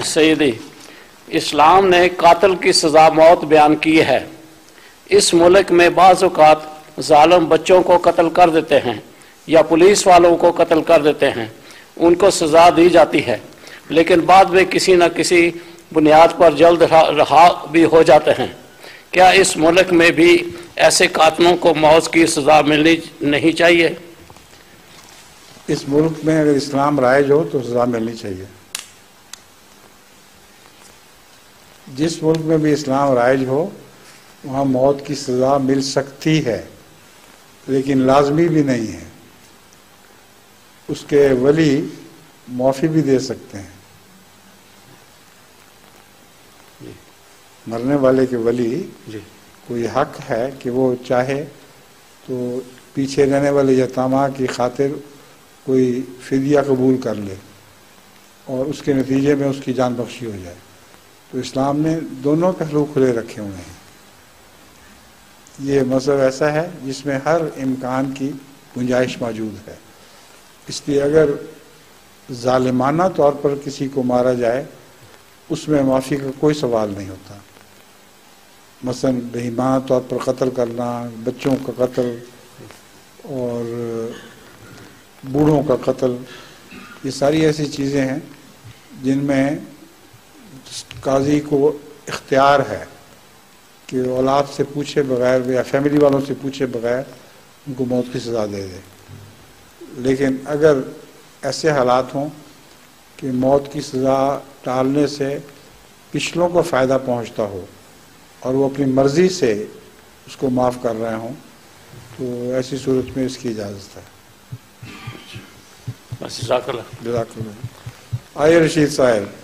سیدی، اسلام نے قاتل کی سزا موت بیان کی ہے۔ اس ملک میں بعض اوقات ظالم بچوں کو قتل کر دیتے ہیں یا پولیس والوں کو قتل کر دیتے ہیں، ان کو سزا دی جاتی ہے، لیکن بعد میں کسی نہ کسی بنیاد پر جلد رہا بھی ہو جاتے ہیں۔ کیا اس ملک میں بھی ایسے قاتلوں کو موت کی سزا ملنی نہیں چاہیے؟ اس ملک میں اگر اسلام رائج ہو تو سزا ملنی چاہیے۔ جس ملک میں بھی اسلام رائج ہو وہاں موت کی سزا مل سکتی ہے، لیکن لازمی بھی نہیں ہے۔ اس کے ولی معافی بھی دے سکتے ہیں۔ مرنے والے کے ولی کوئی حق ہے کہ وہ چاہے تو پیچھے رہنے والے یتامہ کی خاطر کوئی فدیہ قبول کر لے اور اس کے نتیجے میں اس کی جان بخشی ہو جائے۔ تو اسلام نے دونوں پہلو کھلے رکھے ہوئے ہیں۔ یہ مذہب ایسا ہے جس میں ہر امکان کی گنجائش موجود ہے۔ اس لیے اگر ظالمانہ طور پر کسی کو مارا جائے اس میں معافی کا کوئی سوال نہیں ہوتا۔ مثلا بہیمانہ طور پر قتل کرنا، بچوں کا قتل اور بوڑھوں کا قتل، یہ ساری ایسی چیزیں ہیں جن میں قاضی کو اختیار ہے کہ اولاد سے پوچھے بغیر یا فیملی والوں سے پوچھے بغیر ان کو موت کی سزا دے دے۔ لیکن اگر ایسے حالات ہوں کہ موت کی سزا ٹالنے سے پچھلوں کو فائدہ پہنچتا ہو اور وہ اپنی مرضی سے اس کو معاف کر رہے ہوں تو ایسی صورت میں اس کی اجازت ہے۔ بس جزاک اللہ۔ جزاک اللہ۔ آئیے رشید صاحب۔